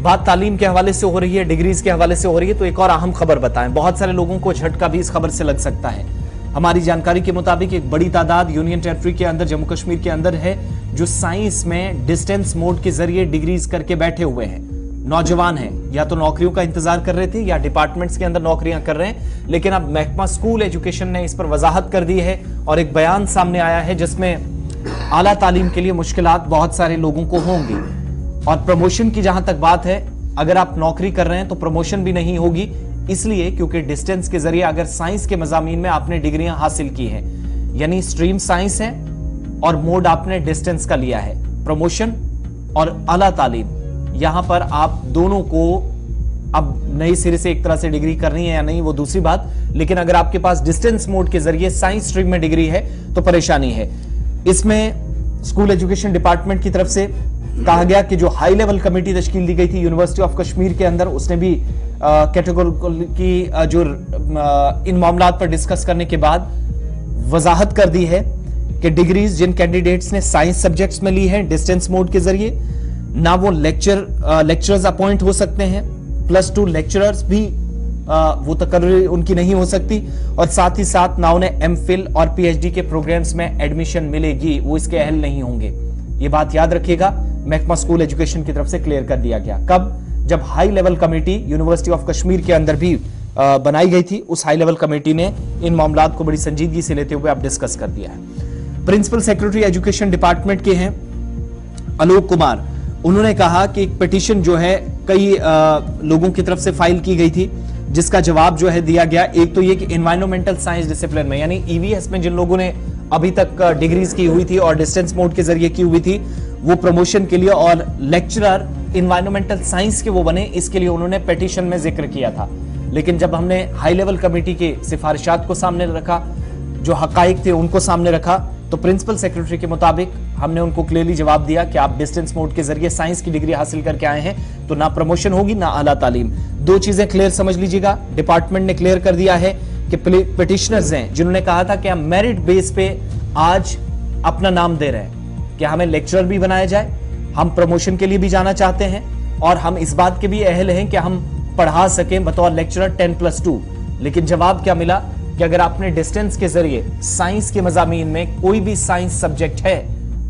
बात तालीम के हवाले से हो रही है, डिग्रीज के हवाले से हो रही है, तो एक और अहम खबर बताएं। बहुत सारे लोगों को झटका भी इस खबर से लग सकता है। हमारी जानकारी के मुताबिक एक बड़ी तादाद यूनियन टेरिटरी के अंदर, जम्मू कश्मीर के अंदर है, जो साइंस में डिस्टेंस मोड के जरिए डिग्रीज करके बैठे हुए हैं। नौजवान हैं, या तो नौकरियों का इंतजार कर रहे थे या डिपार्टमेंट्स के अंदर नौकरियां कर रहे हैं, लेकिन अब महकमा स्कूल एजुकेशन ने इस पर वजाहत कर दी है और एक बयान सामने आया है जिसमें आला तालीम के लिए मुश्किलात बहुत सारे लोगों को होंगी। और प्रमोशन की जहां तक बात है, अगर आप नौकरी कर रहे हैं तो प्रमोशन भी नहीं होगी, इसलिए क्योंकि डिस्टेंस के जरिए अगर साइंस के मजामीन में आपने डिग्रियां हासिल की हैं, यानी स्ट्रीम साइंस है और मोड आपने डिस्टेंस का लिया है, प्रमोशन और आला तालीम, यहां पर आप दोनों को अब नई सिरे से एक तरह से डिग्री करनी है या नहीं वो दूसरी बात, लेकिन अगर आपके पास डिस्टेंस मोड के जरिए साइंस स्ट्रीम में डिग्री है तो परेशानी है। इसमें स्कूल एजुकेशन डिपार्टमेंट की तरफ से कहा गया कि जो हाई लेवल कमेटी तश्कील दी गई थी यूनिवर्सिटी ऑफ कश्मीर के अंदर, उसने भी कैटेगोरी की जो इन मामलात पर डिस्कस करने के बाद वजाहत कर दी है कि डिग्रीज जिन कैंडिडेट्स ने साइंस सब्जेक्ट्स में ली है डिस्टेंस मोड के जरिए, ना वो लेक्चरर्स अपॉइंट हो सकते हैं, +2 लेक्चरर्स भी वो तकर्री उनकी नहीं हो सकती, और साथ ही साथ ना उन्हें एमफिल और पीएचडी के प्रोग्राम्स में एडमिशन मिलेगी, वो इसके अहल नहीं होंगे। ये बात याद रखिएगा, महकमा स्कूल एजुकेशन की तरफ से क्लियर कर दिया गया। कब? जब high level committee university of Kashmir के अंदर भी बनाई गई थी, उस हाई लेवल कमेटी ने इन मामलात को बड़ी संजीदगी से लेते हुए अब डिस्कस कर दिया है। प्रिंसिपल सेक्रेटरी एजुकेशन डिपार्टमेंट के हैं आलोक कुमार, उन्होंने कहा कि एक पिटीशन जो है कई लोगों की तरफ से फाइल की गई थी, जिसका जवाब जो है दिया गया। एक तो ये कि एनवायरमेंटल साइंस डिसिप्लिन में, यानी ईवीएस में जिन लोगों ने अभी तक डिग्रीज की हुई थी और डिस्टेंस मोड के जरिए की हुई थी, वो प्रमोशन के लिए और लेक्चरर एनवायरमेंटल साइंस के वो बने, इसके लिए उन्होंने पिटीशन में जिक्र किया था। लेकिन जब हमने हाई लेवल कमेटी के सिफारिशात को सामने रखा, जो हकाइक थे उनको सामने रखा, तो प्रिंसिपल सेक्रेटरी के मुताबिक हमने उनको क्लियरली जवाब दिया कि आप डिस्टेंस मोड के जरिए साइंस की डिग्री हासिल करके आए हैं तो ना प्रमोशन होगी ना आला तालीम। दो चीजें क्लियर समझ लीजिएगा, डिपार्टमेंट ने क्लियर कर दिया है कि पिटिशनर्स हैं जिन्होंने कहा था कि हम मेरिट बेस पे आज अपना नाम दे रहे हैं कि हमें लेक्चरर भी बनाया जाए, हम प्रमोशन के लिए भी जाना चाहते हैं और हम इस बात के भी अहल हैं कि हम पढ़ा सकें बतौर लेक्चरर 10+2। लेकिन जवाब क्या मिला कि अगर आपने डिस्टेंस के जरिए साइंस के मजामीन में कोई भी साइंस सब्जेक्ट है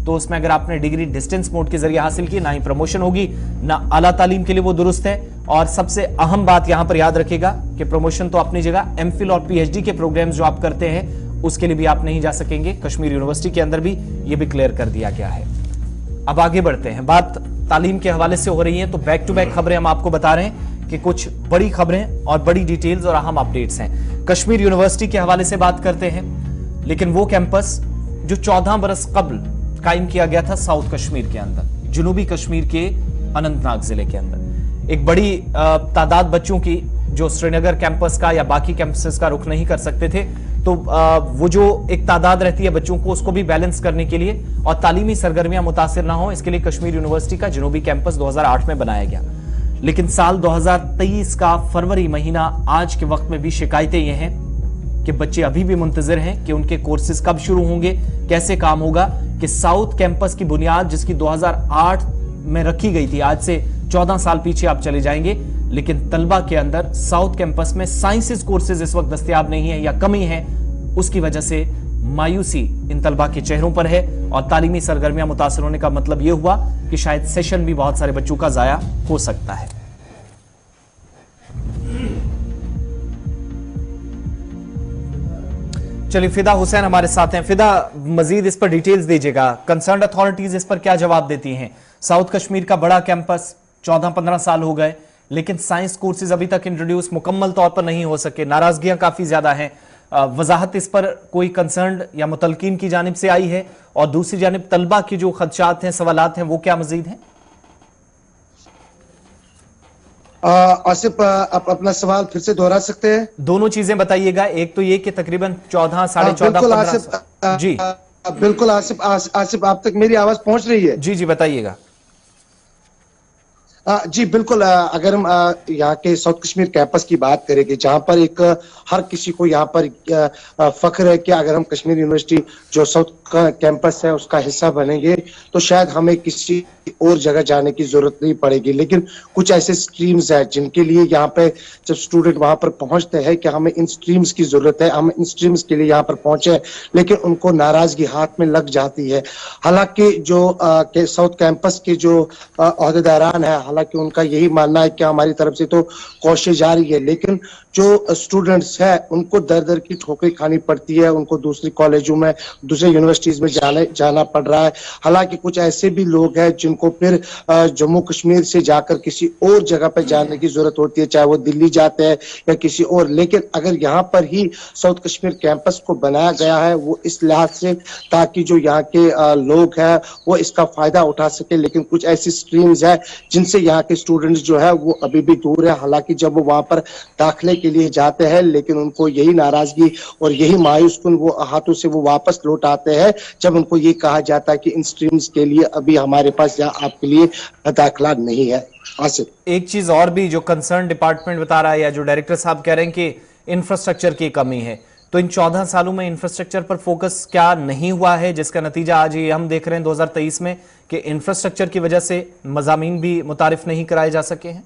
तो उसमें अगर आपने डिग्री डिस्टेंस मोड के जरिए हासिल की, ना ही प्रमोशन होगी ना आला तालीम के लिए वो दुरुस्त है। और सबसे अहम बात यहां पर याद रखिएगा कि प्रमोशन तो अपनी जगह, एमफिल और पीएचडी के प्रोग्राम्स जो आप करते हैं उसके लिए भी आप नहीं जा सकेंगे। कश्मीर यूनिवर्सिटी के अंदर भी ये भी क्लियर कर दिया गया है। अब आगे बढ़ते हैं, बात तालीम के हवाले से हो रही है तो बैक टू बैक खबरें हम आपको बता रहे हैं कि कुछ बड़ी खबरें और बड़ी डिटेल्स और अहम अपडेट्स हैं। कश्मीर यूनिवर्सिटी के हवाले से बात करते हैं, लेकिन वो कैंपस जो 14 बरस कबल कायम किया गया था साउथ कश्मीर के अंदर, जनूबी कश्मीर के अनंतनाग जिले के अंदर, एक बड़ी तादाद बच्चों की जो श्रीनगर कैंपस का या बाकी कैंपसेस का रुख नहीं कर सकते थे, तो वो जो एक तादाद रहती है बच्चों को, उसको भी बैलेंस करने के लिए और तालीमी सरगर्मियां मुतासिर ना हो, इसके लिए कश्मीर यूनिवर्सिटी का जनूबी कैंपस 2008 में बनाया गया। लेकिन साल 2023 का फरवरी महीना आज के वक्त में भी शिकायतें ये हैं कि बच्चे अभी भी मुंतजिर हैं कि उनके कोर्सेज कब शुरू होंगे, कैसे काम होगा, कि साउथ कैंपस की बुनियाद जिसकी 2008 में रखी गई थी, आज से 14 साल पीछे आप चले जाएंगे, लेकिन तलबा के अंदर साउथ कैंपस में साइंसेज कोर्सेज इस वक्त दस्तयाब नहीं है या कमी है। उसकी वजह से मायूसी इन तलबा के चेहरों पर है और तालीमी सरगर्मियां मुतासर होने का मतलब यह हुआ कि शायद सेशन भी बहुत सारे बच्चों का जाया हो सकता है। चलिए, फिदा हुसैन हमारे साथ हैं। फिदा, मजीद इस पर डिटेल्स दीजिएगा, कंसर्न अथॉरिटीज इस पर क्या जवाब देती हैं? साउथ कश्मीर का बड़ा कैंपस 14-15 साल हो गए, लेकिन साइंस कोर्सेज अभी तक इंट्रोड्यूस मुकम्मल तौर पर नहीं हो सके, नाराजगियां काफी ज्यादा हैं। वजाहत इस पर कोई कंसर्न या मुतलकीन की जानिब से आई है? और दूसरी जानिब तलबा की जो खदशात हैं, सवालात हैं, वो क्या मजीद हैं? आसिफ, आप अपना सवाल फिर से दोहरा सकते हैं? दोनों चीजें बताइएगा, एक तो ये कि तकरीबन 14, 14.5 जी बिल्कुल आसिफ, आप तक मेरी आवाज पहुंच रही है? जी जी, बताइएगा। जी बिल्कुल, अगर हम यहाँ के साउथ कश्मीर कैंपस की बात करें कि जहाँ पर एक हर किसी को यहाँ पर फख्र है कि अगर हम कश्मीर यूनिवर्सिटी जो साउथ का कैंपस है उसका हिस्सा बनेंगे तो शायद हमें किसी और जगह जाने की जरूरत नहीं पड़ेगी। लेकिन कुछ ऐसे स्ट्रीम्स है जिनके लिए यहाँ पे जब स्टूडेंट वहां पर पहुंचते हैं कि हमें इन स्ट्रीम्स की जरूरत है, हम इन स्ट्रीम्स के लिए यहाँ पर पहुंचे, लेकिन उनको नाराजगी हाथ में लग जाती है। हालांकि जो साउथ कैंपस के जो अहदेदारान है, हालांकि उनका यही मानना है कि हमारी तरफ से तो कोशिश जारी है, लेकिन जो स्टूडेंट्स है उनको दर दर की ठोकरें खानी पड़ती है, उनको दूसरी कॉलेजों में दूसरे यूनिवर्सिटीज में जाना पड़ रहा है। हालांकि कुछ ऐसे भी लोग हैं जिनको फिर जम्मू कश्मीर से जाकर किसी और जगह पर जाने की जरूरत होती है, चाहे वो दिल्ली जाते हैं या किसी और। लेकिन अगर यहाँ पर ही साउथ कश्मीर कैंपस को बनाया गया है वो इस लिहाज से ताकि जो यहाँ के लोग हैं वो इसका फायदा उठा सके, लेकिन कुछ ऐसी स्ट्रीम्स है जिनसे यहाँ के स्टूडेंट्स जो है वो अभी भी दूर है। हालांकि जब वो वहां पर दाखिले के लिए जाते हैं लेकिन उनको यही नाराजगी और यही मायूसकुन वो हाथों से वो वापस लौट आते हैं जब उनको ये कहा जाता है कि इन स्ट्रीम्स के लिए अभी हमारे पास यहाँ आपके लिए दाखिला नहीं है। आसिफ, एक चीज और भी जो कंसर्न डिपार्टमेंट बता रहा है या जो डायरेक्टर साहब कह रहे हैं कि इंफ्रास्ट्रक्चर की कमी है, तो इन 14 सालों में इंफ्रास्ट्रक्चर पर फोकस क्या नहीं हुआ है, जिसका नतीजा आज ये हम देख रहे हैं 2023 में कि इंफ्रास्ट्रक्चर की वजह से मज़ामीन भी मुतारिफ नहीं कराए जा सके हैं?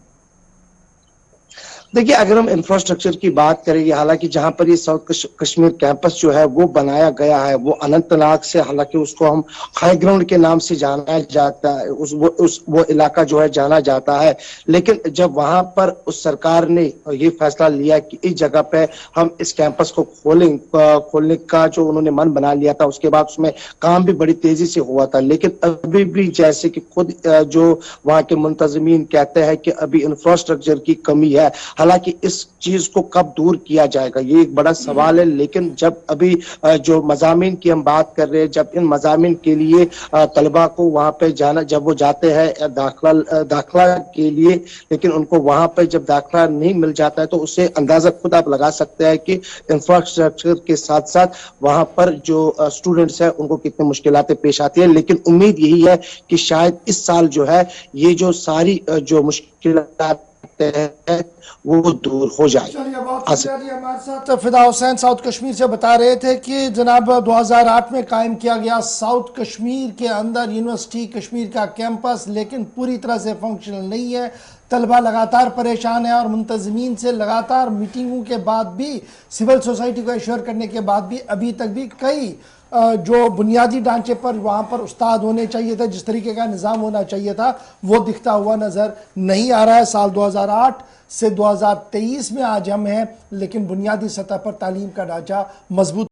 देखिए, अगर हम इंफ्रास्ट्रक्चर की बात करेंगे, हालांकि जहां पर ये साउथ कश्मीर कैंपस जो है वो बनाया गया है वो अनंतनाग से, हालांकि उसको हम हाई ग्राउंड के नाम से जाना जाता है, वो इलाका जो है जाना जाता है। लेकिन जब वहां पर उस सरकार ने ये फैसला लिया कि इस जगह पे हम इस कैंपस को खोलने का जो उन्होंने मन बना लिया था, उसके बाद उसमें काम भी बड़ी तेजी से हुआ था। लेकिन अभी भी जैसे कि खुद जो वहां के मुंतजमीन कहते हैं कि अभी इंफ्रास्ट्रक्चर की कमी है। हालांकि इस चीज को कब दूर किया जाएगा ये एक बड़ा सवाल है। लेकिन जब अभी जो मज़ामीन की हम बात कर रहे हैं, जब इन मज़ामीन के लिए तलबा को वहां पे जाना, जब वो जाते हैं दाखिला के लिए, लेकिन उनको वहां पे जब दाखिला नहीं मिल जाता है तो उससे अंदाजा खुद आप लगा सकते हैं कि इंफ्रास्ट्रक्चर के साथ साथ वहां पर जो स्टूडेंट्स हैं उनको कितनी मुश्किलातें पेश आती है। लेकिन उम्मीद यही है कि शायद इस साल जो है ये जो सारी जो मुश्किलात है वो दूर हो जाए। हमारे साथ फिदा हुसैन साउथ कश्मीर से बता रहे थे कि जनाब 2008 में कायम किया गया साउथ कश्मीर के अंदर यूनिवर्सिटी कश्मीर का कैंपस लेकिन पूरी तरह से फंक्शनल नहीं है। तलबा लगातार परेशान है और मुंतजमीन से लगातार मीटिंगों के बाद भी, सिविल सोसाइटी को एश्योर करने के बाद भी अभी तक भी कई जो बुनियादी ढांचे पर वहाँ पर उस्ताद होने चाहिए थे, जिस तरीके का निज़ाम होना चाहिए था वो दिखता हुआ नज़र नहीं आ रहा है। साल 2008 से 2023 में आज हम हैं, लेकिन बुनियादी सतह पर तालीम का ढांचा मजबूत